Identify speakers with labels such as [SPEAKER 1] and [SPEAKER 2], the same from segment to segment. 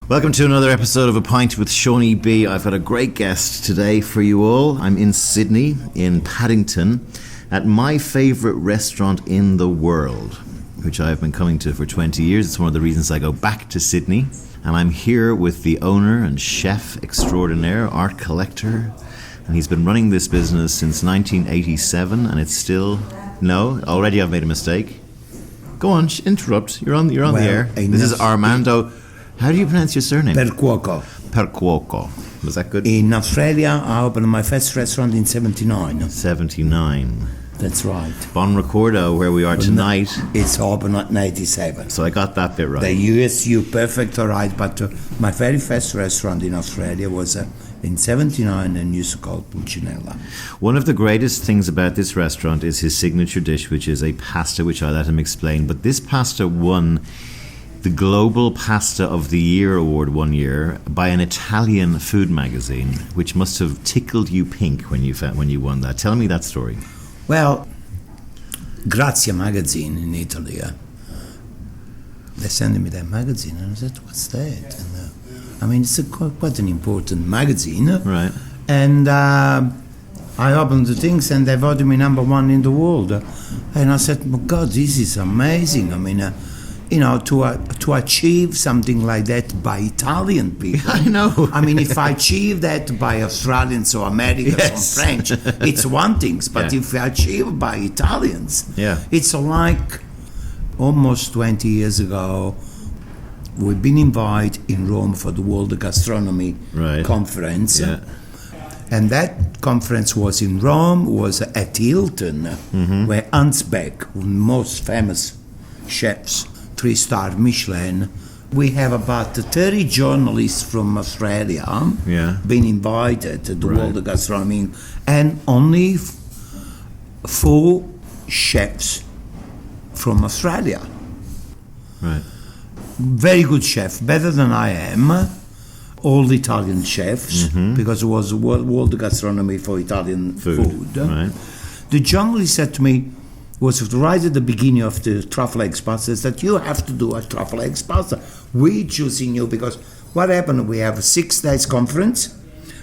[SPEAKER 1] Welcome to another episode of A Pint with Seaniebee. I've got a great guest today for you all. I'm in Sydney, in Paddington, at my favourite restaurant in the world, which I've been coming to for 20 years. It's one of the reasons I go back to Sydney. And I'm here with the owner and chef extraordinaire, art collector. And he's been running this business since 1987, and it's still... No, already I've made a mistake. Go on, interrupt. You're on the air. This is Armando... How do you pronounce your surname?
[SPEAKER 2] Percuoco.
[SPEAKER 1] Percuoco. Was that good?
[SPEAKER 2] In Australia, I opened my first restaurant in 79.
[SPEAKER 1] 79.
[SPEAKER 2] That's right.
[SPEAKER 1] Buon Ricordo, where we are tonight.
[SPEAKER 2] It's open in 87.
[SPEAKER 1] So I got that bit right.
[SPEAKER 2] The USU, perfect, all right. But my very first restaurant in Australia was in 79 and used to call Pulcinella.
[SPEAKER 1] One of the greatest things about this restaurant is his signature dish, which is a pasta, which I let him explain. But this pasta won the Global Pasta of the Year award one year by an Italian food magazine, which must have tickled you pink when you won that. Tell me that story.
[SPEAKER 2] Well, Grazie magazine in Italy. They sent me that magazine, and I said, "What's that?" And, it's quite an important magazine,
[SPEAKER 1] right?
[SPEAKER 2] And I opened the things, and they voted me number one in the world. And I said, "My God, this is amazing!" To achieve something like that by Italian people.
[SPEAKER 1] I know.
[SPEAKER 2] If I achieve that by Australians or Americans or French, it's one thing. But if I achieve by Italians, it's like almost 20 years ago, we've been invited in Rome for the World Gastronomy Conference. Yeah. And that conference was in Rome, was at Hilton, where Hans Beck, most famous chefs, 3-star Michelin. We have about 30 journalists from Australia been invited to the World Gastronomy, and only 4 chefs from Australia.
[SPEAKER 1] Right.
[SPEAKER 2] Very good chef, better than I am. All Italian chefs, because it was World Gastronomy for Italian food.
[SPEAKER 1] Right.
[SPEAKER 2] The journalist said to me, was right at the beginning of the truffle eggs pasta, that you have to do a truffle eggs pasta. We're choosing you because what happened, we have a 6 days conference,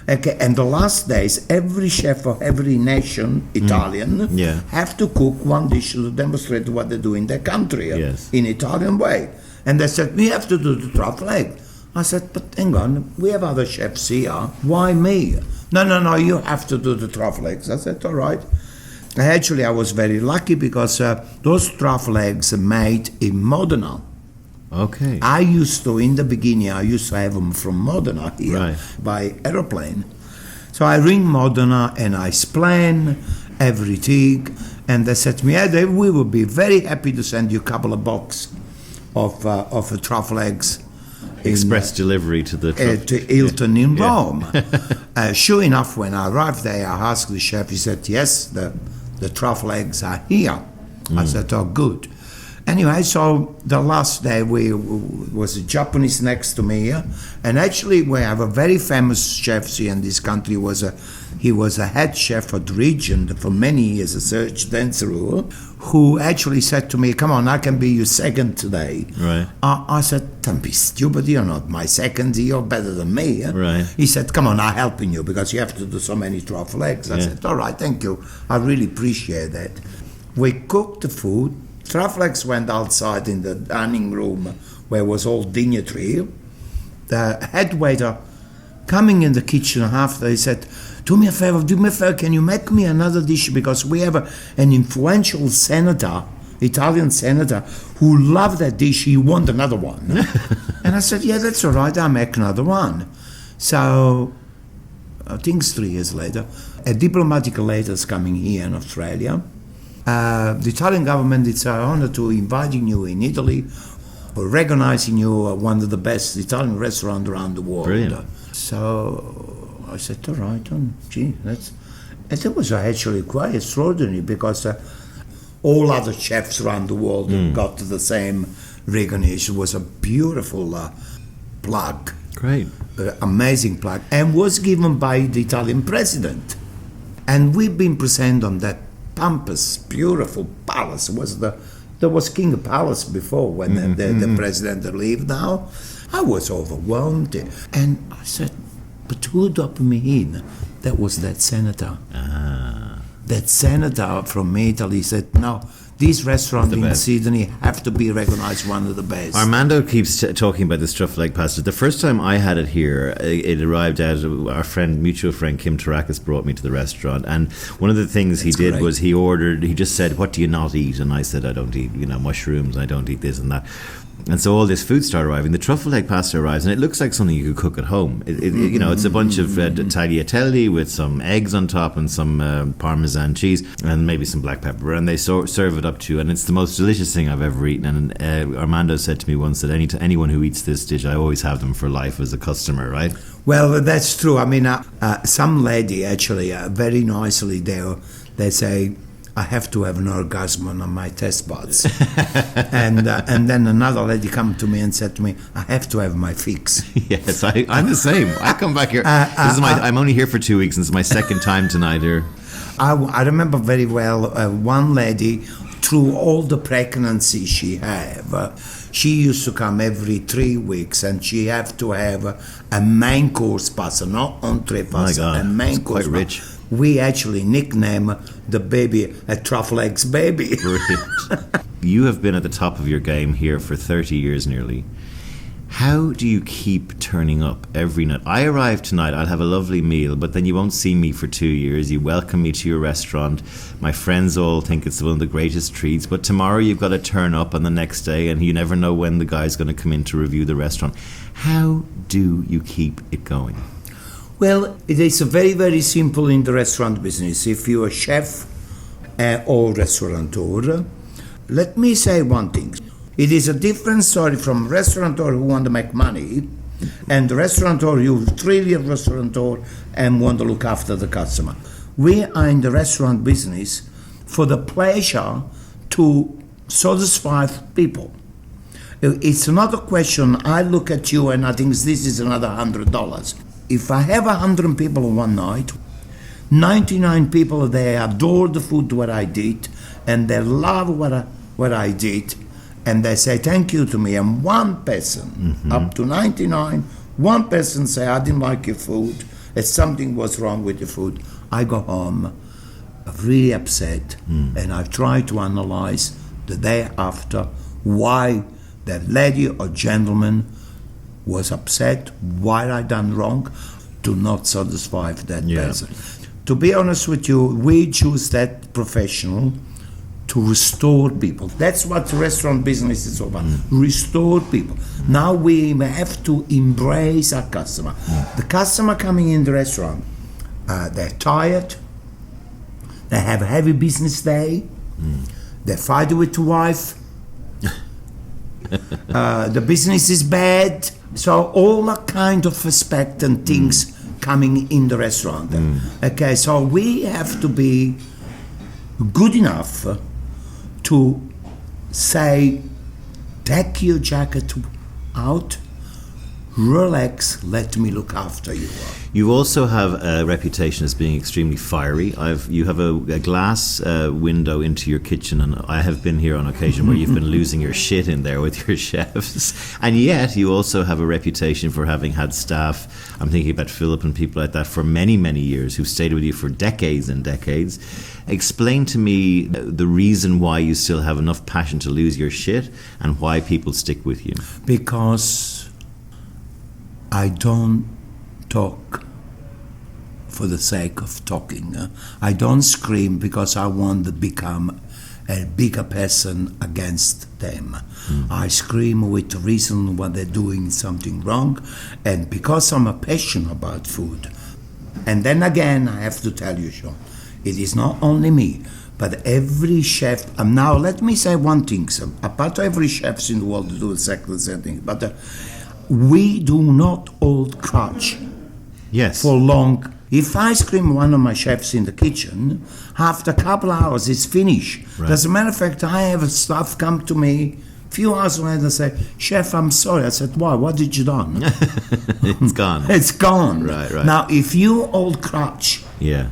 [SPEAKER 2] and the last days, every chef of every nation, Italian, have to cook one dish to demonstrate what they do in their country, in Italian way. And they said, we have to do the truffle egg. I said, but hang on, we have other chefs here. Why me? No, you have to do the truffle eggs. I said, all right. Actually, I was very lucky because those truffle eggs are made in Modena.
[SPEAKER 1] Okay.
[SPEAKER 2] In the beginning, I used to have them from Modena here by aeroplane. So I ring Modena and I explain everything. And they said to me, we will be very happy to send you a couple of boxes of truffle eggs.
[SPEAKER 1] Express delivery to the
[SPEAKER 2] to Hilton in Rome. Sure enough, when I arrived there, I asked the chef. He said, "Yes, the truffle eggs are here." I said, "Oh, good." Anyway, so the last day was a Japanese next to me, and actually we have a very famous chef here in this country. He was a head chef at the region for many years, a Serge Denzeru, who actually said to me, "Come on, I can be your second today."
[SPEAKER 1] Right.
[SPEAKER 2] I said, "Don't be stupid, you're not my second, you're better than me."
[SPEAKER 1] Right.
[SPEAKER 2] He said, "Come on, I'm helping you because you have to do so many truffle eggs." I said, "All right, thank you. I really appreciate that." We cooked the food. Truffle eggs went outside in the dining room where was all dignitary. The head waiter coming in the kitchen after, he said, do me a favor, can you make me another dish? Because we have an influential senator, Italian senator, who loved that dish. He wanted another one. And I said, yeah, that's all right, I'll make another one. So, I think it's 3 years later, a diplomatic letter is coming here in Australia. The Italian government, it's an honor to inviting you in Italy, for recognizing you one of the best Italian restaurants around the world.
[SPEAKER 1] Brilliant.
[SPEAKER 2] So I said, all right, that was actually quite extraordinary because all other chefs around the world got the same recognition. It was a beautiful plaque.
[SPEAKER 1] Great.
[SPEAKER 2] Amazing plaque. And was given by the Italian president. And we've been present on that pompous, beautiful palace. There was King Palace before when the president lived now. I was overwhelmed. And I said, but who dropped me in? That was that senator. That senator from Italy said, no, these restaurants in Sydney have to be recognized one of the best.
[SPEAKER 1] Armando keeps talking about this truffle egg pasta. The first time I had it here, it arrived out. Our mutual friend Kim Tarakis brought me to the restaurant, and one of the things he did was he just said, "What do you not eat?" And I said, "I don't eat, mushrooms. I don't eat this and that." And so all this food started arriving. The truffle egg pasta arrives, and it looks like something you could cook at home. It's a bunch of tagliatelle with some eggs on top and some Parmesan cheese and maybe some black pepper. And they serve it up to you, and it's the most delicious thing I've ever eaten. And Armando said to me once that anyone who eats this dish, I always have them for life as a customer, right?
[SPEAKER 2] Well, that's true. I mean, some lady actually very nicely there, they say, I have to have an orgasm on my taste buds. and then another lady come to me and said to me, I have to have my fix.
[SPEAKER 1] Yes, I'm the same. I come back here. I'm only here for 2 weeks, and it's my second time tonight here.
[SPEAKER 2] I remember very well one lady, through all the pregnancy she had, she used to come every 3 weeks, and she have to have a main course pasta, not entree pasta,
[SPEAKER 1] my God,
[SPEAKER 2] a main course
[SPEAKER 1] quite rich.
[SPEAKER 2] We actually nickname the baby a truffle eggs baby.
[SPEAKER 1] Brilliant. You have been at the top of your game here for 30 years nearly. How do you keep turning up every night? I arrive tonight, I'll have a lovely meal, but then you won't see me for 2 years. You welcome me to your restaurant. My friends all think it's one of the greatest treats, but tomorrow you've got to turn up on the next day, and you never know when the guy's going to come in to review the restaurant. How do you keep it going?
[SPEAKER 2] Well, it is very, very simple in the restaurant business. If you're a chef or restaurateur, let me say one thing. It is a different story from a restaurateur who want to make money and the restaurateur who's really a restaurateur and want to look after the customer. We are in the restaurant business for the pleasure to satisfy people. It's not a question, I look at you and I think this is another $100. If I have 100 people one night, 99 people, they adore the food what I did, and they love what I did, and they say thank you to me. And one person, up to 99, one person say, I didn't like your food, something was wrong with the food. I go home really upset, and I try to analyze the day after why that lady or gentleman was upset, why I done wrong, to not satisfy that person. To be honest with you, we choose that professional to restore people. That's what the restaurant business is about, restore people. Now we have to embrace our customer. The customer coming in the restaurant, they're tired, they have a heavy business day, they fight with the wife, the business is bad. So all that kind of aspect and things coming in the restaurant. Okay, so we have to be good enough to say, take your jacket out, relax, let me look after you.
[SPEAKER 1] You also have a reputation as being extremely fiery. You have a glass window into your kitchen, and I have been here on occasion where you've been losing your shit in there with your chefs. And yet you also have a reputation for having had staff, I'm thinking about Philip and people like that, for many, many years, who've stayed with you for decades and decades. Explain to me the reason why you still have enough passion to lose your shit and why people stick with you.
[SPEAKER 2] Because I don't talk for the sake of talking. I don't scream because I want to become a bigger person against them. I scream with the reason when they're doing something wrong, and because I'm a passionate about food. And then again, I have to tell you, Sean, it is not only me, but every chef. Now, let me say one thing. So, apart every chefs in the world do exactly the same thing, but we do not hold grudge for long. If I scream one of my chefs in the kitchen, after a couple of hours it's finished. Right. As a matter of fact, I have staff come to me a few hours later and say, Chef, I'm sorry. I said, why? What did you done?
[SPEAKER 1] It's gone.
[SPEAKER 2] It's gone.
[SPEAKER 1] Right.
[SPEAKER 2] Now, if you hold grudge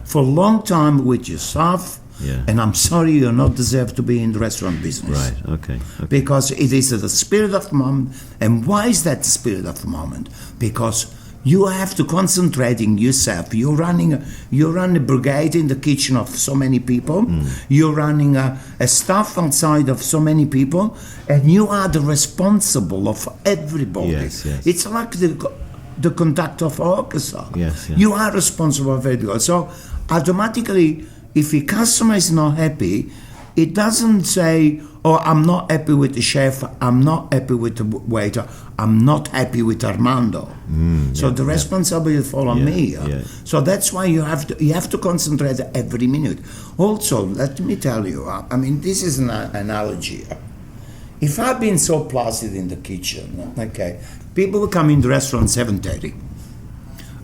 [SPEAKER 2] for a long time with your staff,
[SPEAKER 1] Yeah.
[SPEAKER 2] And I'm sorry, you're not deserved to be in the restaurant business.
[SPEAKER 1] Right. Okay.
[SPEAKER 2] Because it is the spirit of the moment. And why is that the spirit of the moment? Because you have to concentrate in yourself. You're running a brigade in the kitchen of so many people. You're running a staff outside of so many people, and you are the responsible of everybody.
[SPEAKER 1] Yes, yes.
[SPEAKER 2] It's like the conductor of orchestra.
[SPEAKER 1] Yes, yeah.
[SPEAKER 2] You are responsible for everybody. So automatically, if a customer is not happy, it doesn't say, "Oh, I'm not happy with the chef. I'm not happy with the waiter. I'm not happy with Armando." So the responsibility fall on me.
[SPEAKER 1] Yeah.
[SPEAKER 2] So that's why you have to concentrate every minute. Also, let me tell you. I mean, this is an analogy. If I've been so placid in the kitchen, okay, people will come in the restaurant 7:30.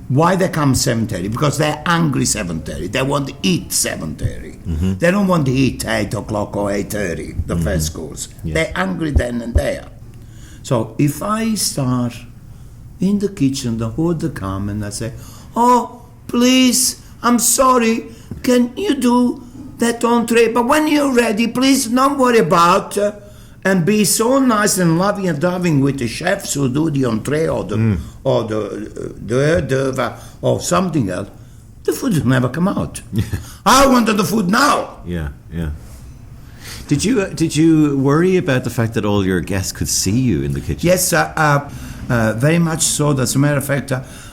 [SPEAKER 2] Why they come 7:30? Because they're hungry 7:30. They want to eat 7:30. They don't want to eat 8 o'clock or 8:30, the first course.
[SPEAKER 1] Yes.
[SPEAKER 2] They're hungry then and there. So if I start in the kitchen, the order come and I say, "Oh, please, I'm sorry, can you do that entree? But when you're ready, please don't worry about and be so nice and loving and loving with the chefs who do the entree or the hors d'oeuvre or something else." The food will never come out. I wanted the food now.
[SPEAKER 1] Yeah. Yeah. Did you worry about the fact that all your guests could see you in the kitchen?
[SPEAKER 2] Yes, very much so. As a matter of fact,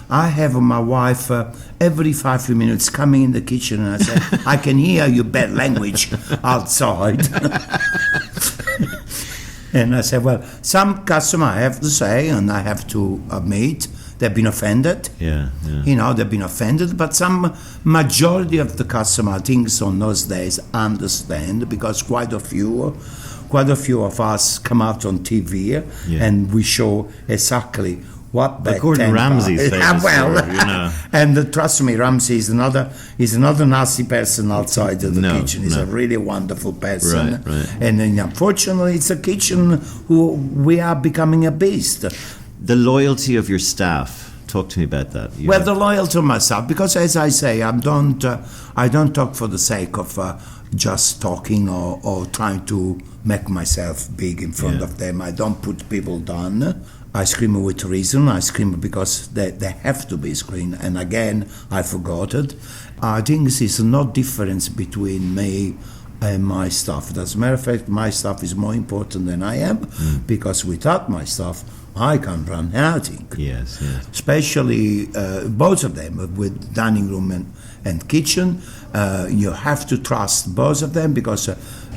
[SPEAKER 2] I have my wife every 5 minutes coming in the kitchen and I say, "I can hear your bad language outside." And I said, well, some customer, I have to say, and I have to admit, they've been offended.
[SPEAKER 1] Yeah.
[SPEAKER 2] You know, they've been offended, but some majority of the customer, I think, on those days understand, because quite a few of us come out on TV and we show exactly what that
[SPEAKER 1] Gordon Ramsay's famous
[SPEAKER 2] well,
[SPEAKER 1] for, you know.
[SPEAKER 2] And trust me, Ramsay is another nasty person outside of the kitchen. He's a really wonderful person.
[SPEAKER 1] Right.
[SPEAKER 2] And then, unfortunately, it's a kitchen who we are becoming a beast.
[SPEAKER 1] The loyalty of your staff. Talk to me about that.
[SPEAKER 2] The loyalty of my staff, because as I say, I don't talk for the sake of just talking or trying to make myself big in front of them. I don't put people down. I scream with reason. I scream because they have to be screamed. And again, I forgot it. I think this is no difference between me and my staff. As a matter of fact, my staff is more important than I am, because without my staff, I can't run anything.
[SPEAKER 1] Yes.
[SPEAKER 2] Especially both of them, with dining room and kitchen. You have to trust both of them, because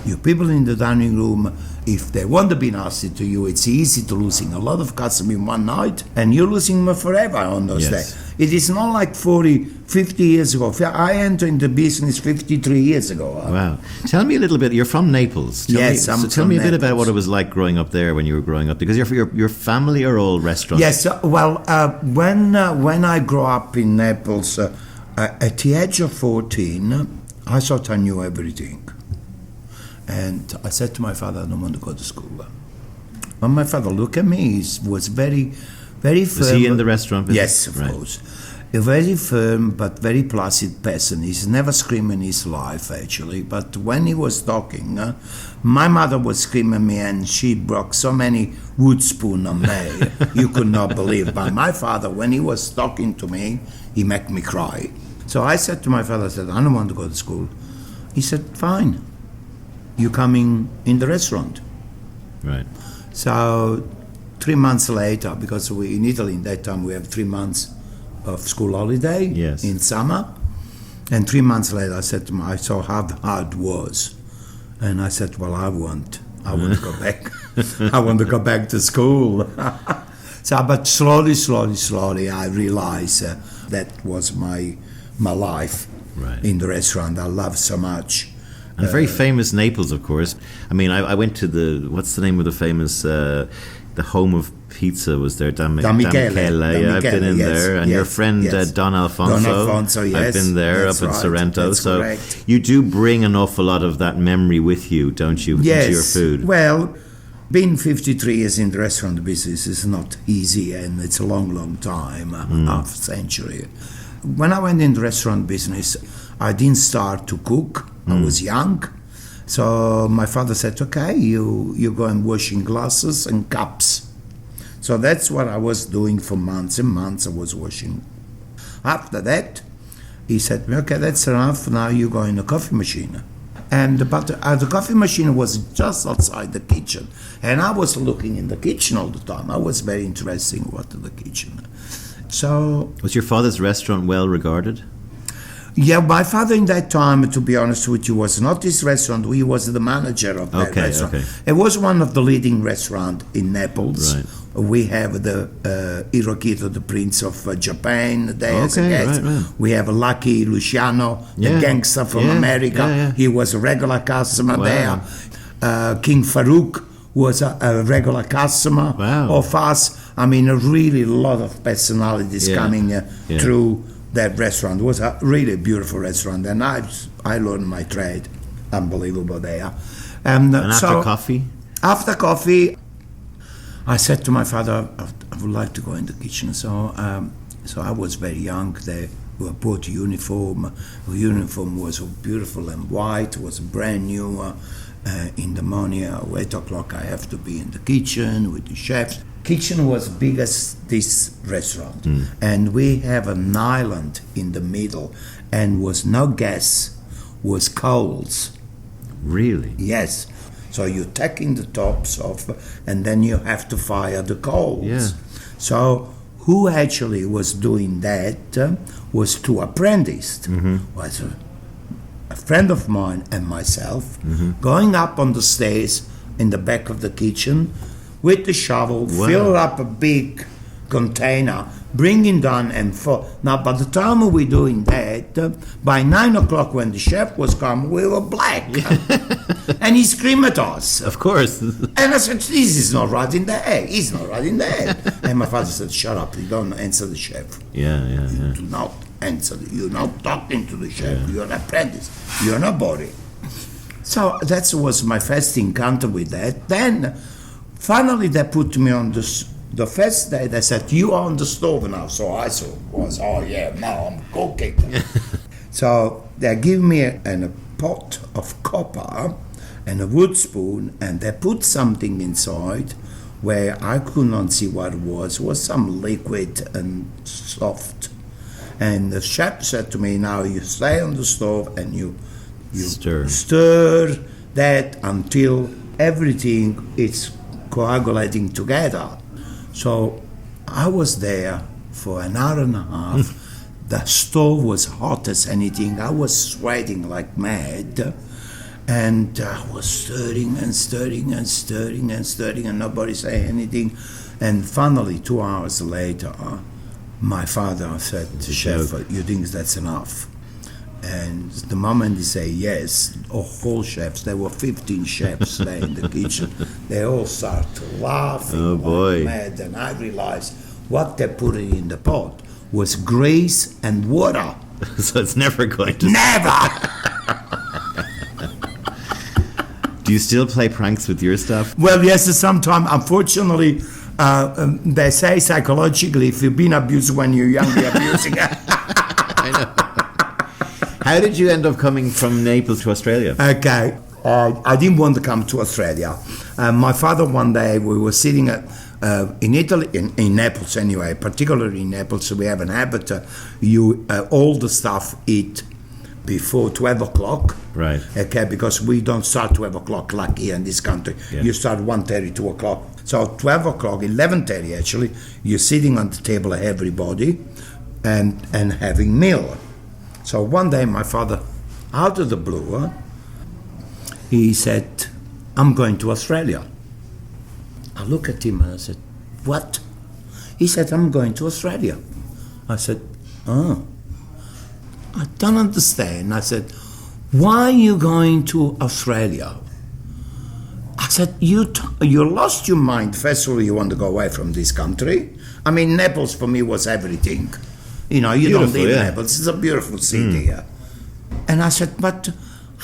[SPEAKER 2] you people in the dining room, if they want to be nasty to you, it's easy to losing a lot of customers in one night, and you're losing them forever on those days. It is not like 40, 50 years ago. I entered the business 53 years ago.
[SPEAKER 1] Wow. Tell me a little bit. You're from Naples. Tell me a bit about what it was like growing up there when you were growing up, because your family are all restaurants.
[SPEAKER 2] Yes. When I grew up in Naples, at the age of 14, I thought I knew everything. And I said to my father, "I don't want to go to school." When my father looked at me, he was very, very firm.
[SPEAKER 1] Was he in the restaurant business?
[SPEAKER 2] Yes, of course. A very firm but very placid person. He's never screamed in his life, actually. But when he was talking, my mother was screaming at me, and she broke so many wood spoons on me, you could not believe. But my father, when he was talking to me, he made me cry. So I said to my father, "I don't want to go to school." He said, "Fine. You're coming in the restaurant."
[SPEAKER 1] Right.
[SPEAKER 2] So 3 months later, because in Italy in that time we have 3 months of school holiday in summer, and 3 months later I said to him, I saw how hard it was, and I said, "Well, I want to go back. I want to go back to school." So, but slowly, I realized that was my life in the restaurant. I love so much.
[SPEAKER 1] And very famous Naples, of course. I mean, I went to what's the name of the famous, the home of pizza was there, Da Michele. Yeah, I've been in there. And your friend Don Alfonso,
[SPEAKER 2] yes.
[SPEAKER 1] I've been there up in Sorrento.
[SPEAKER 2] That's
[SPEAKER 1] so
[SPEAKER 2] correct.
[SPEAKER 1] You do bring an awful lot of that memory with you, don't you, into your food?
[SPEAKER 2] Well, being 53 years in the restaurant business is not easy, and it's a long time, half a century. When I went in the restaurant business, I didn't start to cook. I was young. So my father said, okay, you go and washing glasses and cups. So that's what I was doing for months and months. I was washing. After that, he said, okay, that's enough. Now you go in the coffee machine. But the coffee machine was just outside the kitchen. And I was looking in the kitchen all the time. I was very interested in what in the kitchen. So...
[SPEAKER 1] Was your father's restaurant well regarded?
[SPEAKER 2] Yeah, my father in that time, to be honest with you, was not this restaurant. He was the manager of that restaurant. Okay. It was one of the leading restaurants in Naples.
[SPEAKER 1] Right.
[SPEAKER 2] We have the Hirohito, the Prince of Japan, there as a guest.
[SPEAKER 1] Right.
[SPEAKER 2] We have Lucky Luciano, the gangster from America.
[SPEAKER 1] Yeah.
[SPEAKER 2] He was a regular customer there. King Farouk was a regular customer of us. I mean, a really lot of personalities coming through that restaurant. It was a really beautiful restaurant, and I learned my trade. Unbelievable there.
[SPEAKER 1] And after coffee?
[SPEAKER 2] After coffee, I said to my father, I would like to go in the kitchen. So I was very young. They bought a uniform. The uniform was beautiful and white. It was brand new. In the morning, at 8 o'clock, I have to be in the kitchen with the chefs. Kitchen was big as this restaurant, and we have an island in the middle, and was no gas, was coals.
[SPEAKER 1] Really?
[SPEAKER 2] Yes. So you're taking the tops off, and then you have to fire the coals.
[SPEAKER 1] Yeah.
[SPEAKER 2] So who actually was doing that was two apprentices. Was a friend of mine and myself going up on the stairs in the back of the kitchen with the shovel, fill up a big container, bringing down and now by the time we were doing that, by 9 o'clock when the chef was come, we were black. And he screamed at us.
[SPEAKER 1] Of course.
[SPEAKER 2] And I said, this is not right in the head. He's not right in the head. And my father said, shut up, you don't answer the chef.
[SPEAKER 1] Yeah.
[SPEAKER 2] You do not answer. You're not talking to the chef. You're an apprentice. You're nobody. So that was my first encounter with that. Then finally they put me on the first day. They said, you are on the stove now. So I was, now I'm cooking. So they give me a pot of copper and a wood spoon, and they put something inside where I could not see what it was. It was some liquid and soft. And the chef said to me, now you stay on the stove and you stir that until everything is coagulating together. So I was there for an hour and a half. The stove was hot as anything. I was sweating like mad. And I was stirring and stirring and stirring and stirring, and nobody said anything. And finally, 2 hours later, my father said to chef, you think that's enough? And the moment he said yes, all chefs, there were 15 chefs there in the kitchen, they all started laughing like mad. And I realized what they put in the pot was grease and water.
[SPEAKER 1] So it's never going to...
[SPEAKER 2] Never!
[SPEAKER 1] Do you still play pranks with your stuff?
[SPEAKER 2] Well, yes, sometimes. Unfortunately, they say psychologically, if you've been abused when you're young, you're abusing.
[SPEAKER 1] I know. How did you end up coming from Naples to Australia?
[SPEAKER 2] Okay. I didn't want to come to Australia. My father, one day, we were sitting in Italy, in Naples anyway, particularly in Naples, we have an habit, all the staff eat before 12 o'clock.
[SPEAKER 1] Right.
[SPEAKER 2] Okay, because we don't start 12 o'clock like here in this country. Yeah. You start 1:30, 2 o'clock. So 12 o'clock, 11:30 actually, you're sitting on the table of everybody and having meal. So one day my father, out of the blue, he said, I'm going to Australia. I look at him and I said, what? He said, I'm going to Australia. I said, oh. I don't understand. I said, why are you going to Australia? I said, you lost your mind. First of all, you want to go away from this country. I mean, Naples for me was everything. You know, you don't live in Naples. It's a beautiful city here. And I said, but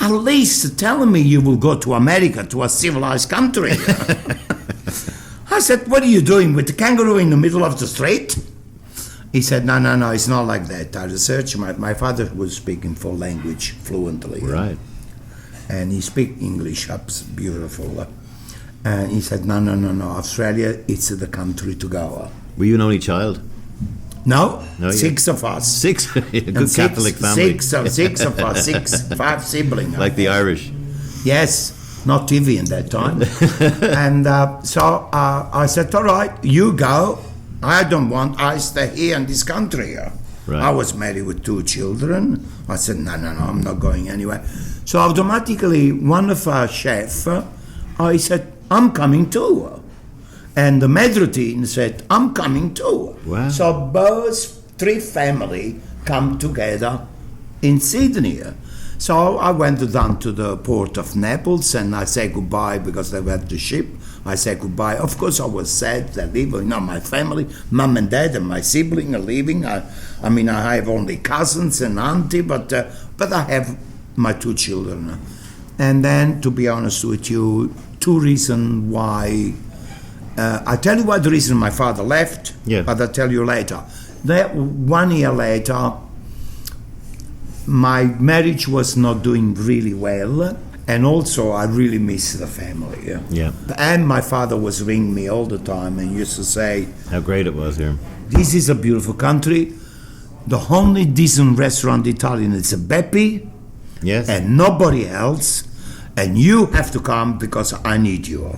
[SPEAKER 2] at least tell me you will go to America, to a civilized country. I said, what are you doing with the kangaroo in the middle of the street? He said, no, it's not like that. I researched. My father was speaking 4 languages fluently.
[SPEAKER 1] Right.
[SPEAKER 2] and he speak English up beautiful. And he said, no, Australia, it's the country to go.
[SPEAKER 1] Were you an only child?
[SPEAKER 2] No,
[SPEAKER 1] No,
[SPEAKER 2] 6 of us.
[SPEAKER 1] 6? A good
[SPEAKER 2] And
[SPEAKER 1] Catholic family.
[SPEAKER 2] Six of us, 5 siblings.
[SPEAKER 1] Like the Irish.
[SPEAKER 2] Yes, not TV in that time. And so I said, all right, you go. I stay here in this country.
[SPEAKER 1] Right.
[SPEAKER 2] I was married with 2 children. I said, no, I'm not going anywhere. So automatically, one of our chefs, I said, I'm coming too. And the maitre d' said, I'm coming too.
[SPEAKER 1] Wow.
[SPEAKER 2] So both 3 families come together in Sydney. So I went down to the port of Naples and I said goodbye because they were the ship. I said goodbye. Of course, I was sad that leaving. My family, mum and dad, and my sibling are leaving. I have only cousins and auntie, but I have my 2 children. And then, to be honest with you, 2 reasons why. I tell you what the reason my father left, but I'll tell you later. That 1 year later, my marriage was not doing really well, and also I really miss the family.
[SPEAKER 1] Yeah.
[SPEAKER 2] And my father was ringing me all the time and used to say,
[SPEAKER 1] how great it was here.
[SPEAKER 2] this is a beautiful country. The only decent restaurant Italian is a Beppe,
[SPEAKER 1] Yes.
[SPEAKER 2] and nobody else, and you have to come because I need you.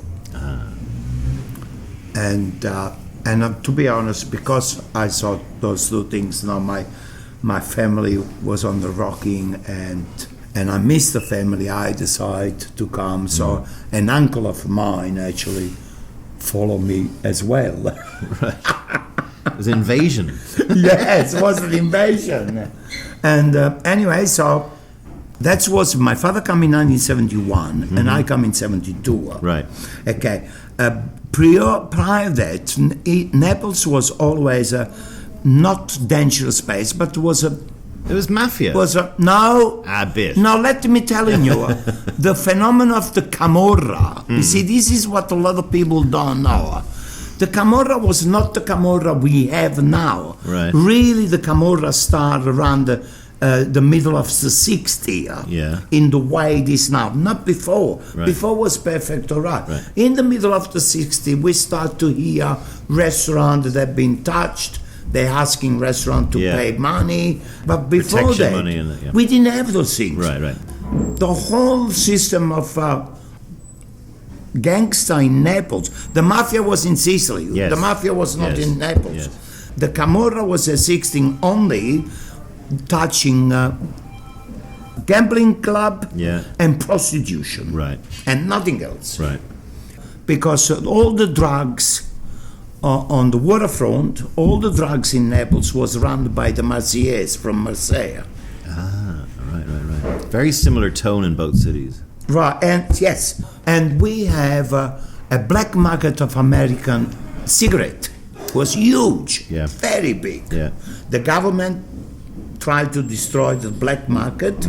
[SPEAKER 2] And to be honest, because I saw those 2 things, now my family was on the rocking, and I missed the family. I decided to come. So an uncle of mine actually followed me as well.
[SPEAKER 1] Right. It was invasion.
[SPEAKER 2] Yes, it was an invasion. And anyway, so that was my father come in 1971, and I come in 72.
[SPEAKER 1] Right.
[SPEAKER 2] Okay. Prior that, Naples was always a not dangerous place, but
[SPEAKER 1] It was Mafia.
[SPEAKER 2] No.
[SPEAKER 1] A bit.
[SPEAKER 2] No, let me tell you, the phenomenon of the Camorra. You see, this is what a lot of people don't know. The Camorra was not the Camorra we have now.
[SPEAKER 1] Right.
[SPEAKER 2] Really, the Camorra started around the middle of the 60s.
[SPEAKER 1] Yeah.
[SPEAKER 2] In the way it is now, not before.
[SPEAKER 1] Right.
[SPEAKER 2] Before was perfect, all right.
[SPEAKER 1] Right.
[SPEAKER 2] In the middle of the 60s, we start to hear restaurants that have been touched. They're asking restaurant to pay money, but before
[SPEAKER 1] Protection
[SPEAKER 2] that,
[SPEAKER 1] money and that,
[SPEAKER 2] we didn't have those things.
[SPEAKER 1] Right.
[SPEAKER 2] The whole system of gangster in Naples, the Mafia was in Sicily.
[SPEAKER 1] Yes.
[SPEAKER 2] The Mafia was not
[SPEAKER 1] Yes.
[SPEAKER 2] in Naples.
[SPEAKER 1] Yes.
[SPEAKER 2] The Camorra was existing only touching gambling club and prostitution,
[SPEAKER 1] Right.
[SPEAKER 2] and nothing else.
[SPEAKER 1] Right.
[SPEAKER 2] Because all the drugs on the waterfront, all the drugs in Naples was run by the Marseillaise from Marseille.
[SPEAKER 1] Right. Very similar tone in both cities.
[SPEAKER 2] Right, and yes, and we have a black market of American cigarette. Was huge, very big.
[SPEAKER 1] Yeah.
[SPEAKER 2] The government tried to destroy the black market,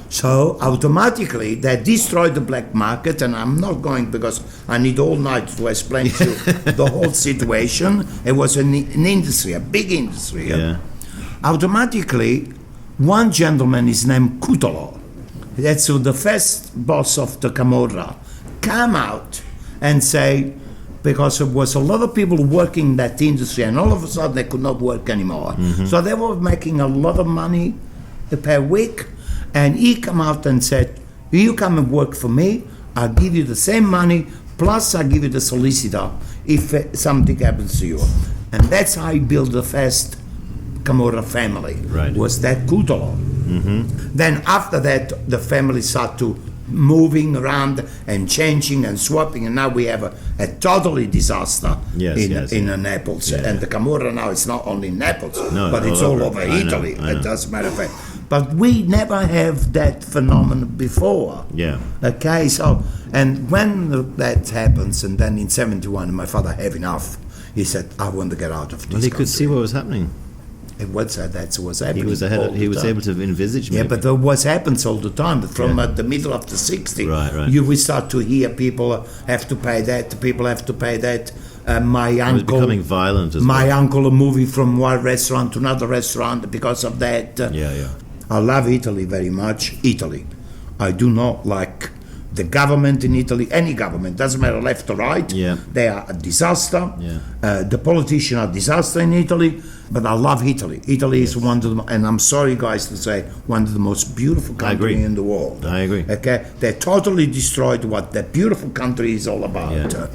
[SPEAKER 2] so automatically they destroyed the black market, and I'm not going because I need all night to explain to you the whole situation. It was an industry, a big industry.
[SPEAKER 1] Yeah.
[SPEAKER 2] Automatically, one gentleman is named Cutolo. That's the first boss of the Camorra. Come out and say, because there was a lot of people working in that industry, and all of a sudden they could not work anymore. So they were making a lot of money per week, and he come out and said, you come and work for me, I'll give you the same money, plus I'll give you the solicitor if something happens to you. And that's how he built the first Camorra family, was that Cutolo. Then after that, the family started to moving around and changing and swapping, and now we have a totally disaster in Naples. And the Camorra now is not only in Naples, but it's all over Italy.
[SPEAKER 1] I know.
[SPEAKER 2] It doesn't matter fact. But we never have that phenomenon before.
[SPEAKER 1] Yeah.
[SPEAKER 2] Okay, so, and when that happens, and then in 71, my father had enough. He said, I want to get out of this
[SPEAKER 1] Well, he
[SPEAKER 2] country.
[SPEAKER 1] could see what was happening.
[SPEAKER 2] It was that's what's happening.
[SPEAKER 1] He was ahead. He was able to envisage.
[SPEAKER 2] Yeah,
[SPEAKER 1] maybe.
[SPEAKER 2] but what happens all the time from the middle of the 60s,
[SPEAKER 1] Right.
[SPEAKER 2] we start to hear people have to pay that. People have to pay that. My
[SPEAKER 1] It was
[SPEAKER 2] uncle,
[SPEAKER 1] becoming violent as
[SPEAKER 2] my
[SPEAKER 1] well.
[SPEAKER 2] uncle, moving from one restaurant to another restaurant because of that.
[SPEAKER 1] Yeah.
[SPEAKER 2] I love Italy very much. Italy. I do not like the government in Italy, any government, doesn't matter left or right.
[SPEAKER 1] Yeah.
[SPEAKER 2] They are a disaster.
[SPEAKER 1] Yeah.
[SPEAKER 2] The politicians are a disaster in Italy, but I love Italy. Italy is one of the, and I'm sorry guys to say, one of the most beautiful countries in the world.
[SPEAKER 1] I agree.
[SPEAKER 2] Okay, they totally destroyed what that beautiful country is all about.
[SPEAKER 1] Yeah.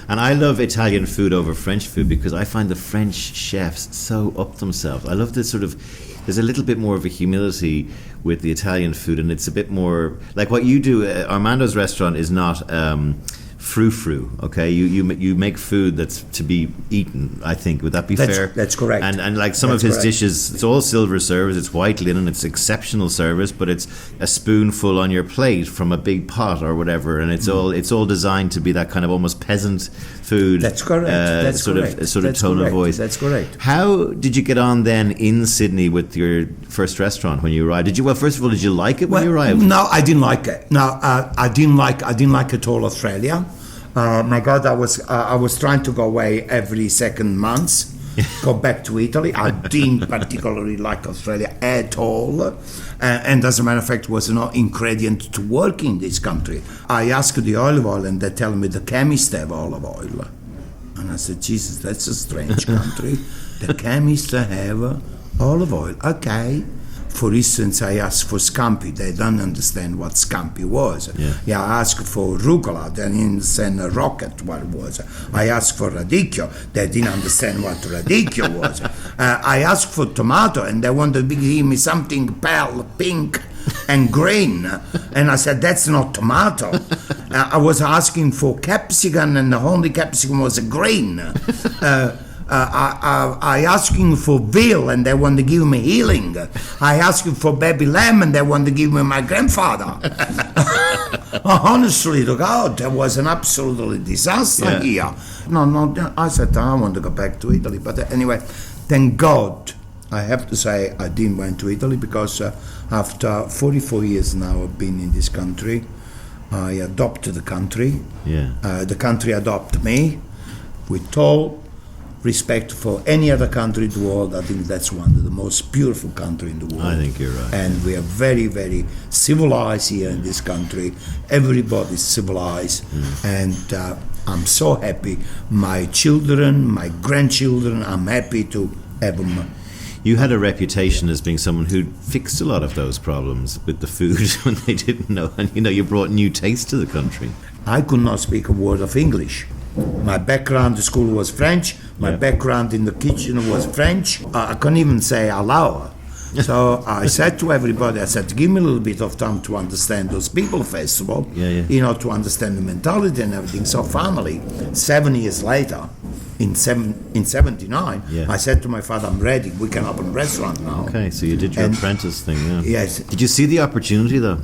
[SPEAKER 1] And I love Italian food over French food because I find the French chefs so up themselves. I love this sort of, there's a little bit more of a humility with the Italian food, and it's a bit more like what you do. Armando's restaurant is not frou-frou, okay? You make food that's to be eaten, I think. Would that be fair?
[SPEAKER 2] That's correct.
[SPEAKER 1] And like some of his dishes, it's all silver service, it's white linen, it's exceptional service, but it's a spoonful on your plate from a big pot or whatever, and it's all designed to be that kind of almost peasant food.
[SPEAKER 2] That's correct. That's
[SPEAKER 1] sort
[SPEAKER 2] correct.
[SPEAKER 1] of
[SPEAKER 2] That's
[SPEAKER 1] tone
[SPEAKER 2] correct.
[SPEAKER 1] of voice.
[SPEAKER 2] That's correct.
[SPEAKER 1] How did you get on then in Sydney with your first restaurant when you arrived? Did you? Well, first of all, did you like it when you arrived?
[SPEAKER 2] No, I didn't like it. No, I didn't like at all Australia. My God, I was trying to go away every second month, go back to Italy. I didn't particularly like Australia at all, and as a matter of fact, was no ingredient to work in this country. I asked the olive oil, and they tell me the chemists have olive oil, and I said, Jesus, that's a strange country. The chemists have olive oil, okay. For instance, I asked for scampi. They don't understand what scampi was. Yeah, I asked for rucola. They didn't understand rocket what it was. I asked for radicchio. They didn't understand what radicchio was. I asked for tomato, and they wanted to give me something pale, pink, and green. And I said, that's not tomato. I was asking for capsicum, and the only capsicum was green. I asking for veal, and they want to give me healing. I asking for baby lamb, and they want to give me my grandfather. Honestly to God, there was an absolutely disaster here. No, I said, I want to go back to Italy. But anyway, thank God, I have to say I didn't went to Italy, because after 44 years now I've been in this country. I adopted the country. The country adopted me with all respect for any other country in the world. I think that's one of the most beautiful countries in the world.
[SPEAKER 1] I think you're right.
[SPEAKER 2] And we are very, very civilized here in this country. Everybody's civilized. And I'm so happy. My children, my grandchildren, I'm happy to have them.
[SPEAKER 1] You had a reputation as being someone who fixed a lot of those problems with the food when they didn't know. And, you brought new taste to the country. I
[SPEAKER 2] could not speak a word of English. My background in school was French. My background in the kitchen was French. I couldn't even say hello. So I said to everybody, I said, give me a little bit of time to understand those people first of all, to understand the mentality and everything. So finally, 7 years later, in 79, I said to my father, I'm ready, we can open a restaurant now. Okay, so you did your apprentice thing, Yes. Did you see the opportunity though?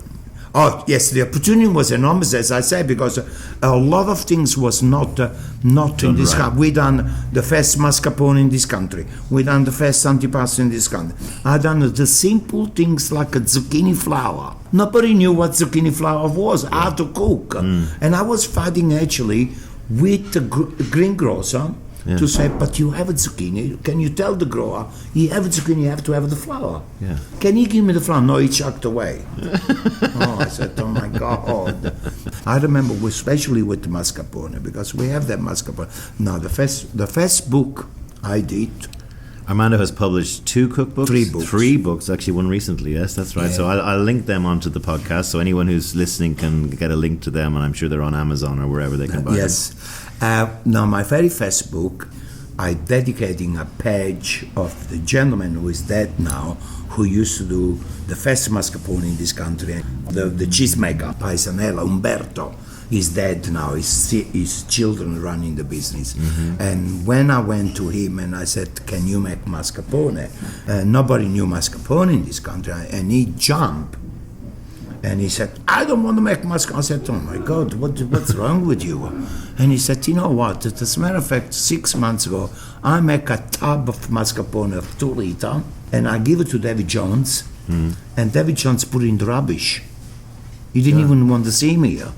[SPEAKER 2] Oh, yes, the opportunity was enormous, as I say, because a lot of things was not in this country. We done the first mascarpone in this country. We done the first antipasto in this country. I done the simple things like a zucchini flour. Nobody knew what zucchini flour was, how to cook. And I was fighting actually with the greengrocer to say, but you have a zucchini. Can you tell the grower, you have a zucchini, you have to have the flour. Can you give me the flour? No, he chucked away. I said, oh my God. I remember, especially with the mascarpone, because we have that mascarpone. Now, the first book I did. Armando has published 2 cookbooks? 3 books, actually one recently, yes, that's right. So I'll link them onto the podcast, so anyone who's listening can get a link to them, and I'm sure they're on Amazon or wherever they can buy them. Yes. Now, my very first book, I dedicating a page of the gentleman who is dead now, who used to do the first mascarpone in this country, the cheesemaker, Paesanella, Umberto. He's dead now. His children running the business. And when I went to him and I said, can you make mascarpone? Nobody knew mascarpone in this country. And he jumped. And he said, I don't want to make mascarpone. I said, oh my God, what's wrong with you? And he said, you know what? As a matter of fact, 6 months ago, I make a tub of mascarpone of 2 liters, and I give it to David Jones, and David Jones put it in the rubbish. He didn't even want to see me here.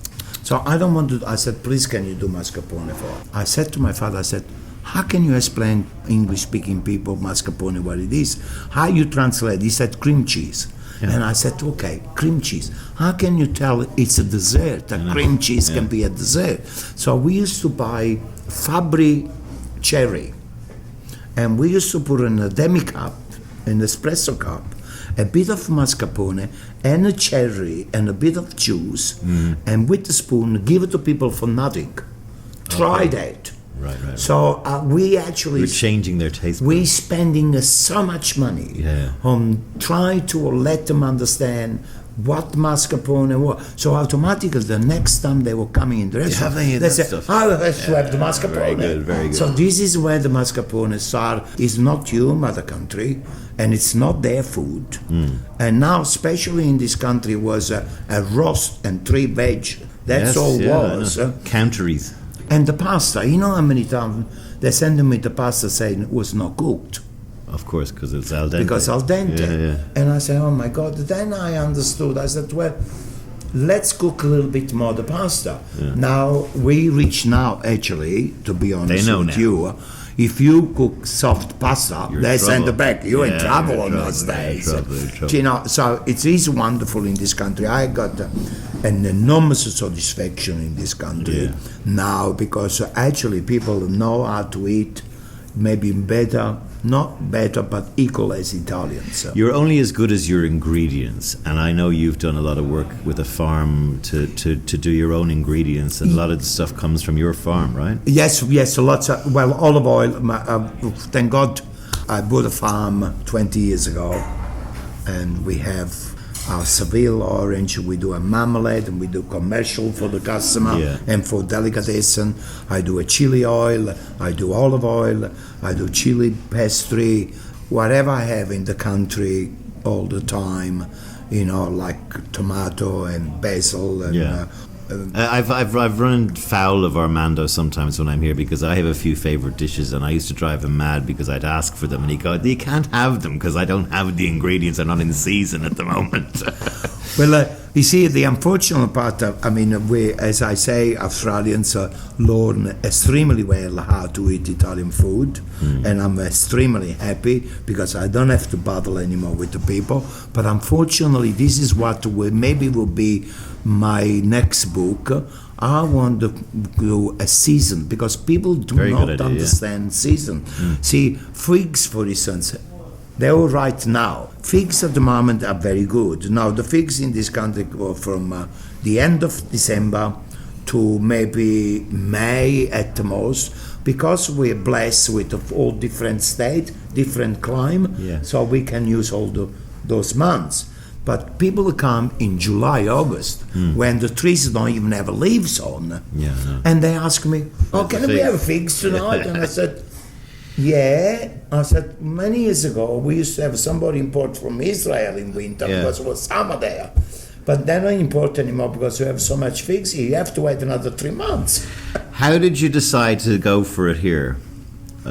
[SPEAKER 2] So I don't want to, I said, please can you do mascarpone for? I said to my father, I said, how can you explain English-speaking people mascarpone what it is? How you translate? He said cream cheese. And I said, okay, cream cheese. How can you tell it's a dessert? A cream cheese can be a dessert. So we used to buy Fabri cherry. And we used to put in a demi-cup, an espresso cup, a bit of mascarpone and a cherry and a bit of juice, and with the spoon give it to people for nothing. Try that.
[SPEAKER 1] Right.
[SPEAKER 2] So we actually...
[SPEAKER 1] We're changing their taste.
[SPEAKER 2] We're spending so much money on trying to let them understand what mascarpone was. So automatically the next time they were coming in the restaurant, they said, let's have the mascarpone.
[SPEAKER 1] Very good.
[SPEAKER 2] So this is where the mascarpone start. It's not your mother country, and it's not their food. And now, especially in this country, was a roast and 3 veg. That's all was.
[SPEAKER 1] Counteries.
[SPEAKER 2] And the pasta, you know how many times they send me the pasta saying it was not cooked?
[SPEAKER 1] Of course, because it's al dente.
[SPEAKER 2] Because al dente.
[SPEAKER 1] Yeah.
[SPEAKER 2] And I said, oh my God. Then I understood. I said, well, let's cook a little bit more the pasta. Now, we reach now, actually, to be honest with you, if you cook soft pasta, they send it back. You're in trouble on those days. You know, so it is wonderful in this country. I got an enormous satisfaction in this country now, because actually people know how to eat maybe better, not better, but equal as Italians.
[SPEAKER 1] You're only as good as your ingredients, and I know you've done a lot of work with a farm to do your own ingredients, and a lot of the stuff comes from your farm, right?
[SPEAKER 2] Yes, lots of, well, olive oil, thank God I bought a farm 20 years ago, and we have our Seville orange, we do a marmalade, and we do commercial for the customer and for delicatessen. I do a chili oil, I do olive oil, I do chili pastry, whatever I have in the country all the time, you know, like tomato and basil and
[SPEAKER 1] I've run foul of Armando sometimes when I'm here, because I have a few favourite dishes, and I used to drive him mad because I'd ask for them and he'd go, you can't have them because I don't have the ingredients, I'm not in season at the moment.
[SPEAKER 2] Well, you see, the unfortunate part, we, as I say, Australians learn extremely well how to eat Italian food, and I'm extremely happy because I don't have to bother anymore with the people. But unfortunately, this is what maybe will be my next book. I want to do a season, because people do not understand season. See, figs, for instance, they're all right now. Figs at the moment are very good. Now, the figs in this country go from the end of December to maybe May at the most, because we're blessed with all different state, different climate, so we can use all those months. But people come in July, August, when the trees don't even have leaves on. And they ask me, can we have figs tonight? And I said, I said, many years ago, we used to have somebody import from Israel in winter because it was summer there. But they don't import anymore because we have so much figs here. You have to wait another 3 months.
[SPEAKER 1] How did you decide to go for it here?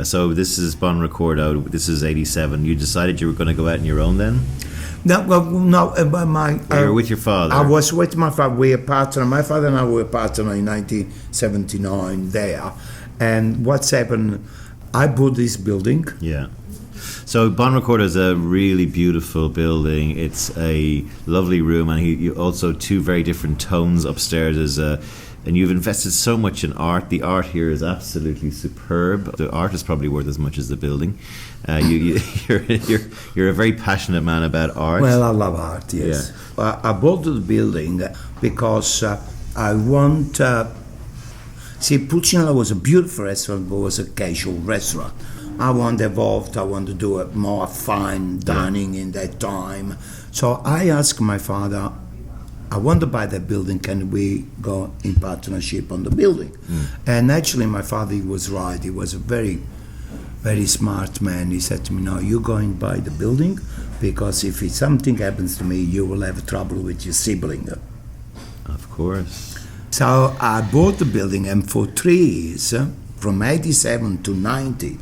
[SPEAKER 1] So this is Buon Ricordo, this is 87. You decided you were going to go out on your own then?
[SPEAKER 2] No,
[SPEAKER 1] you were with your father?
[SPEAKER 2] I was with my father. We were partner. My father and I were partner in 1979 there. And what's happened, I bought this building.
[SPEAKER 1] So Buon Ricordo is a really beautiful building. It's a lovely room, and you also 2 very different tones upstairs. And you've invested so much in art. The art here is absolutely superb. The art is probably worth as much as the building. You're a very passionate man about art.
[SPEAKER 2] Well, I love art, yes. I bought the building because I want... see, Pulcinella was a beautiful restaurant, but it was a casual restaurant. I want to evolve, I want to do a more fine dining in that time. So I asked my father, I want to buy that building, can we go in partnership on the building? And actually my father was right. He was a very, very smart man. He said to me, no, you go and buy the building, because if something happens to me, you will have trouble with your sibling.
[SPEAKER 1] Of course.
[SPEAKER 2] So I bought the building, and for 3 years, from 87 to 90,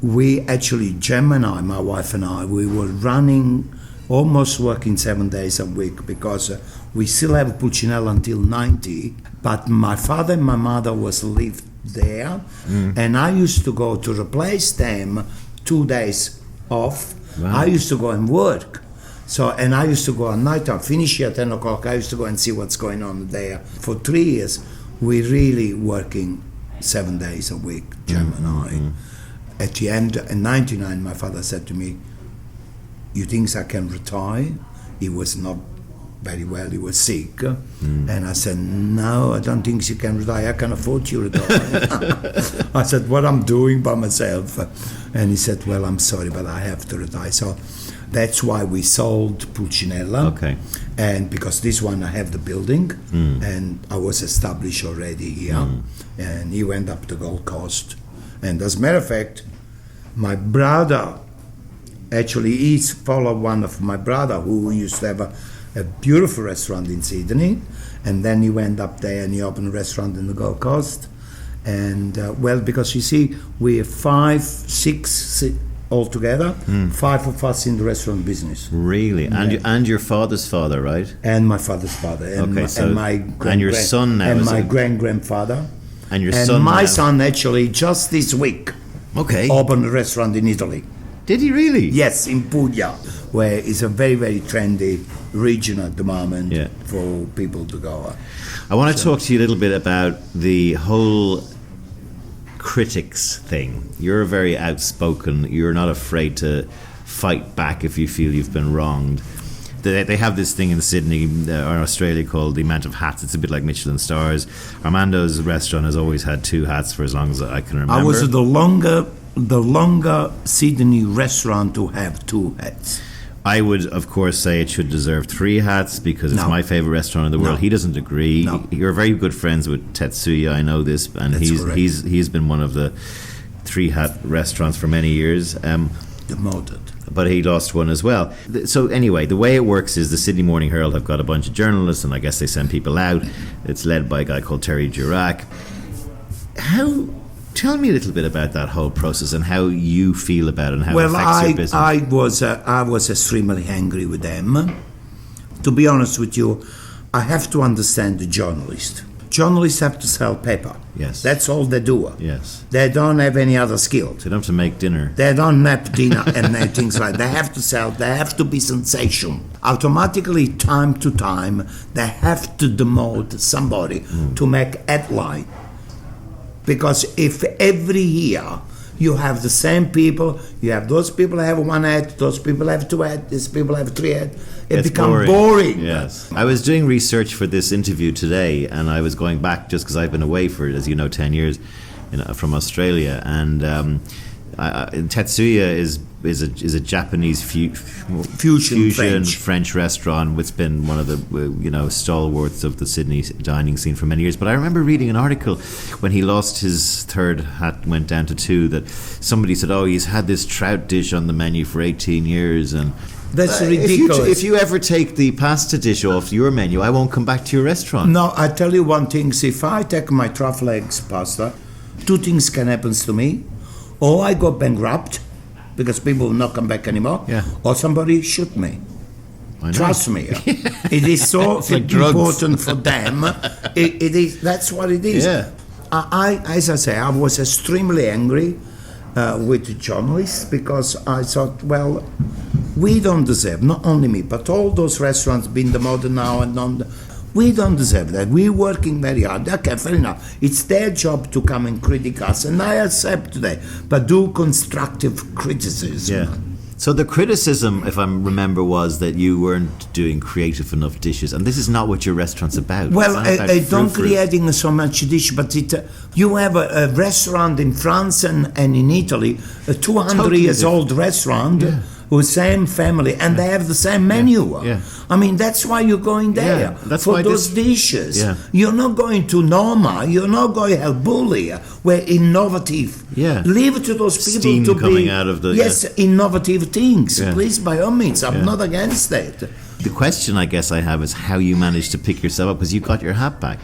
[SPEAKER 2] we actually, Jem and I, my wife and I, we were running, almost working 7 days a week, because we still have Pulcinella until 90, but my father and my mother lived there, and I used to go to replace them 2 days off. I used to go and work. So, and I used to go at night, I finish here at 10 o'clock, I used to go and see what's going on there. For 3 years, we really working 7 days a week, Jim and I. At the end, in 99, my father said to me, "You think I can retire?" He was not very well, he was sick. And I said, "No, I don't think you can retire, I can afford to retire." I said, "What I'm doing by myself." And he said, "Well, I'm sorry, but I have to retire." So that's why we sold Pulcinella.
[SPEAKER 1] Okay.
[SPEAKER 2] And because this one I have the building, and I was established already here. And he went up to Gold Coast. And as a matter of fact, my brother, actually he's followed one of my brother who used to have a beautiful restaurant in Sydney, and then he went up there and he opened a restaurant in the Gold Coast. And well, because you see, we have 5, 6 altogether, 5 of us in the restaurant business.
[SPEAKER 1] Really? And your father's father, right?
[SPEAKER 2] And my father's father, and my
[SPEAKER 1] and your son now,
[SPEAKER 2] and
[SPEAKER 1] is
[SPEAKER 2] my
[SPEAKER 1] it?
[SPEAKER 2] grand-grandfather.
[SPEAKER 1] And your
[SPEAKER 2] And
[SPEAKER 1] son
[SPEAKER 2] my
[SPEAKER 1] now?
[SPEAKER 2] son actually just this week opened a restaurant in Italy.
[SPEAKER 1] Did he really?
[SPEAKER 2] Yes, in Puglia, where it's a very, very trendy region at the moment for people to go.
[SPEAKER 1] I want to talk to you a little bit about the whole critics thing. You're very outspoken. You're not afraid to fight back if you feel you've been wronged. They have this thing in Sydney or Australia called the amount of hats. It's a bit like Michelin stars. Armando's restaurant has always had 2 hats for as long as I can remember.
[SPEAKER 2] I was the longer Sydney restaurant to have 2 hats.
[SPEAKER 1] I would, of course, say it should deserve 3 hats because it's my favorite restaurant in the world. He doesn't agree. You're very good friends with Tetsuya, I know this, and he's been one of the 3 hat restaurants for many years.
[SPEAKER 2] Demoted.
[SPEAKER 1] But he lost one as well. So anyway, the way it works is the Sydney Morning Herald have got a bunch of journalists, and I guess they send people out. It's led by a guy called Terry Durack. Tell me a little bit about that whole process and how you feel about it and how it affects your business.
[SPEAKER 2] I was extremely angry with them. To be honest with you, I have to understand the journalist. Journalists have to sell paper.
[SPEAKER 1] Yes.
[SPEAKER 2] That's all they do.
[SPEAKER 1] Yes.
[SPEAKER 2] They don't have any other skill.
[SPEAKER 1] They don't have to make dinner.
[SPEAKER 2] They don't have dinner and things like that. They have to sell. They have to be sensation. Automatically, time to time, they have to demote somebody to make headline. Because if every year you have the same people, you have those people have 1 hat, those people have 2 hats, these people have 3 hats, it becomes boring.
[SPEAKER 1] Yes. I was doing research for this interview today, and I was going back just because I've been away for, as you know, 10 years from Australia, and Tetsuya is a Japanese fusion French restaurant. It's been one of the stalwarts of the Sydney dining scene for many years. But I remember reading an article when he lost his 3rd hat, went down to 2, that somebody said, "Oh, he's had this trout dish on the menu for 18 years," and
[SPEAKER 2] that's ridiculous.
[SPEAKER 1] If you ever take the pasta dish off your menu, I won't come back to your restaurant.
[SPEAKER 2] No, I tell you one thing. If I take my truffle eggs pasta, 2 things can happen to me. Or I go bankrupt because people will not come back anymore.
[SPEAKER 1] Yeah.
[SPEAKER 2] Or somebody shoot me. Trust me. It is so
[SPEAKER 1] like
[SPEAKER 2] important for them. It is. That's what it is.
[SPEAKER 1] Yeah.
[SPEAKER 2] As I say, I was extremely angry with the journalists because I thought, well, we don't deserve, not only me, but all those restaurants being demoted now and on. We don't deserve that. We're working very hard. Okay, fair enough. It's their job to come and critique us, and I accept that. But do constructive criticism.
[SPEAKER 1] Yeah. So the criticism, if I remember, was that you weren't doing creative enough dishes, and this is not what your restaurant's about.
[SPEAKER 2] Well, I don't creating so much dish, but you have a restaurant in France and in Italy, a 200 years old restaurant. Yeah. With same family, and they have the same menu.
[SPEAKER 1] Yeah.
[SPEAKER 2] I mean, that's why you're going there.
[SPEAKER 1] Yeah. That's
[SPEAKER 2] for
[SPEAKER 1] why
[SPEAKER 2] those dishes.
[SPEAKER 1] Yeah.
[SPEAKER 2] You're not going to Norma. You're not going to Bulli, where innovative.
[SPEAKER 1] Yeah.
[SPEAKER 2] Leave it to those people
[SPEAKER 1] Steam
[SPEAKER 2] to
[SPEAKER 1] coming
[SPEAKER 2] be.
[SPEAKER 1] Out of the,
[SPEAKER 2] innovative things.
[SPEAKER 1] Yeah.
[SPEAKER 2] Please, by all means, I'm not against that.
[SPEAKER 1] The question I guess I have is how you managed to pick yourself up because you got your hat back.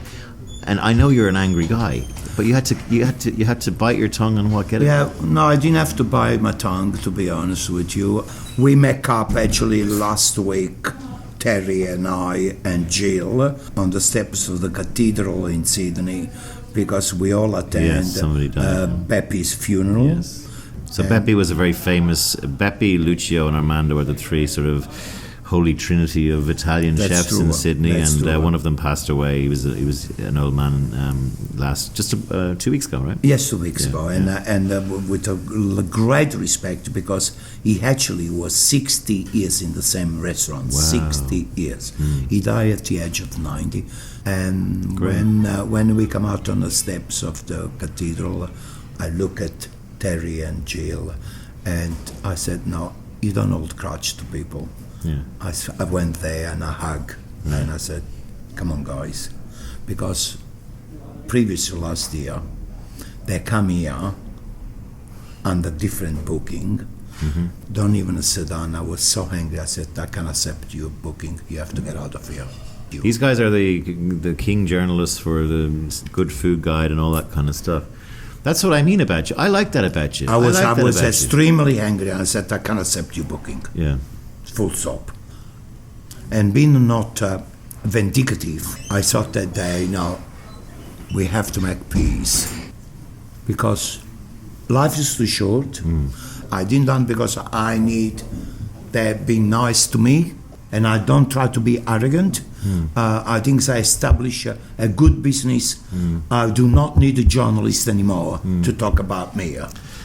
[SPEAKER 1] And I know you're an angry guy, but you had to bite your tongue and get it.
[SPEAKER 2] Yeah, no, I didn't have to bite my tongue, to be honest with you. We met up actually last week, Terry and I and Jill, on the steps of the cathedral in Sydney, because we all attend Beppy's funeral.
[SPEAKER 1] Yes. So Beppy was a very famous. Beppy, Lucio, and Armando are the 3 sort of holy trinity of Italian
[SPEAKER 2] That's
[SPEAKER 1] chefs
[SPEAKER 2] true.
[SPEAKER 1] in Sydney,
[SPEAKER 2] That's
[SPEAKER 1] and
[SPEAKER 2] true.
[SPEAKER 1] one of them passed away. He was an old man 2 weeks ago, right?
[SPEAKER 2] Yes, 2 weeks ago,
[SPEAKER 1] yeah.
[SPEAKER 2] and with a great respect, because he actually was 60 years in the same restaurant.
[SPEAKER 1] Wow.
[SPEAKER 2] 60 years. He died at the age of 90, and
[SPEAKER 1] Great.
[SPEAKER 2] when we come out on the steps of the cathedral, I look at Terry and Jill, and I said, "No, you don't hold grudge to people."
[SPEAKER 1] Yeah.
[SPEAKER 2] I went there and I hugged, and I said, "Come on, guys," because previous to last year, they come here under different booking. Don't even sit down. I was so angry. I said, "I can't accept your booking. You have to get out of here."
[SPEAKER 1] These guys are the king journalists for the Good Food Guide and all that kind of stuff. That's what I mean about you. I like that about you.
[SPEAKER 2] I was
[SPEAKER 1] like that about you.
[SPEAKER 2] extremely angry. I said, "I can't accept your booking."
[SPEAKER 1] Yeah.
[SPEAKER 2] Full stop. And being not vindicative, I thought that day, no, we have to make peace, because life is too short. I didn't done because I need they be nice to me, and I don't try to be arrogant. I think I establish a good business. I do not need a journalist anymore to talk about me.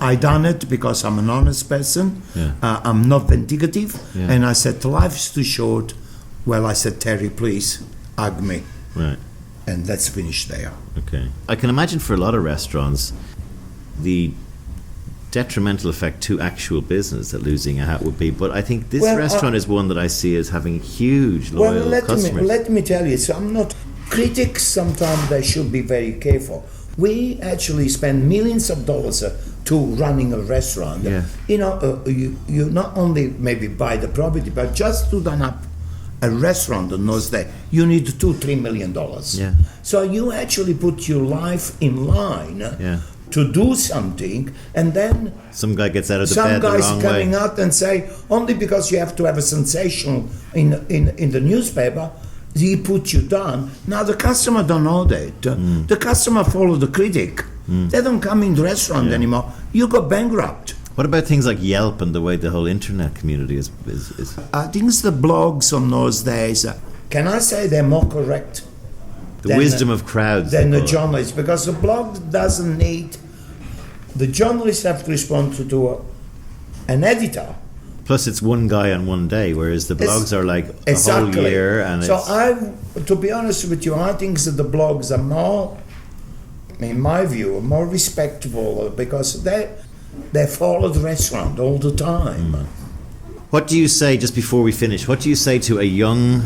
[SPEAKER 2] I done it because I'm an honest person.
[SPEAKER 1] Yeah.
[SPEAKER 2] I'm not vindicative,
[SPEAKER 1] Yeah.
[SPEAKER 2] and I said life is too short. Well, I said, "Terry, please hug me,"
[SPEAKER 1] Right.
[SPEAKER 2] and let's finish there.
[SPEAKER 1] Okay. I can imagine for a lot of restaurants, the detrimental effect to actual business that losing a hat would be. But I think this
[SPEAKER 2] Well,
[SPEAKER 1] restaurant is one that I see as having huge loyal customers.
[SPEAKER 2] let me tell you. So I'm not critics. Sometimes they should be very careful. We actually spend millions of dollars to running a restaurant.
[SPEAKER 1] Yeah.
[SPEAKER 2] You not only maybe buy the property, but just to run up a restaurant in those days, you need $2-3 million.
[SPEAKER 1] Yeah.
[SPEAKER 2] So you actually put your life in line
[SPEAKER 1] Yeah.
[SPEAKER 2] to do something, and then
[SPEAKER 1] Some guy gets out of the
[SPEAKER 2] some
[SPEAKER 1] bed the
[SPEAKER 2] guys
[SPEAKER 1] wrong
[SPEAKER 2] coming
[SPEAKER 1] way.
[SPEAKER 2] out and say only because you have to have a sensation in the newspaper, he put you down. Now the customer don't know that. The customer follow the critic. They don't come in the restaurant anymore. You go bankrupt.
[SPEAKER 1] What about things like Yelp and the way the whole internet community is
[SPEAKER 2] I think it's the blogs on those days. Can I say they're more correct
[SPEAKER 1] the wisdom of crowds?
[SPEAKER 2] than
[SPEAKER 1] they
[SPEAKER 2] the
[SPEAKER 1] call it.
[SPEAKER 2] journalist? Because the blog doesn't need. The journalists have to respond to an editor.
[SPEAKER 1] Plus, it's one guy on one day, whereas the blogs are like a whole year. And
[SPEAKER 2] So
[SPEAKER 1] it's,
[SPEAKER 2] to be honest with you, I think that the blogs are more, in my view, more respectable, because they follow the restaurant all the time.
[SPEAKER 1] what do you say, just before we finish, what do you say to a young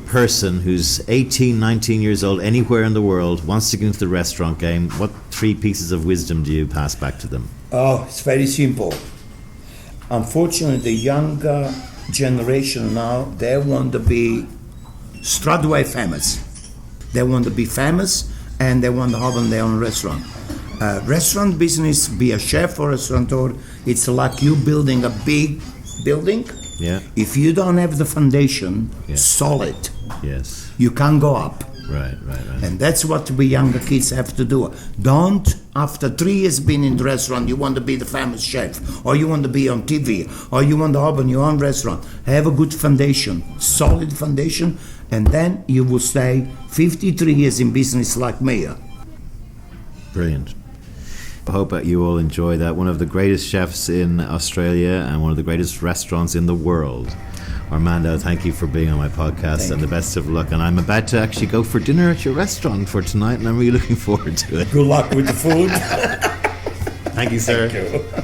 [SPEAKER 1] person who's 18, 19 years old, anywhere in the world, wants to get into the restaurant game? What 3 pieces of wisdom do you pass back to them?
[SPEAKER 2] Oh, it's very simple. Unfortunately, the younger generation now, they want to be straight away famous. They want to be famous, and they want to open their own restaurant. Restaurant business, be a chef or restaurateur, it's like you building a big building.
[SPEAKER 1] Yeah.
[SPEAKER 2] If you don't have the foundation
[SPEAKER 1] Yeah.
[SPEAKER 2] solid,
[SPEAKER 1] Yes.
[SPEAKER 2] you can't go up.
[SPEAKER 1] Right.
[SPEAKER 2] And that's what we younger kids have to do. Don't, after 3 years being in the restaurant, you want to be the famous chef, or you want to be on TV, or you want to open your own restaurant. Have a good foundation, solid foundation, and then you will stay 53 years in business like me.
[SPEAKER 1] Brilliant. I hope that you all enjoy that. One of the greatest chefs in Australia and one of the greatest restaurants in the world. Armando, thank you for being on my podcast, and the best of luck. And I'm about to actually go for dinner at your restaurant for tonight, and I'm really looking forward to it.
[SPEAKER 2] Good luck with the food.
[SPEAKER 1] Thank you, sir.
[SPEAKER 2] Thank you.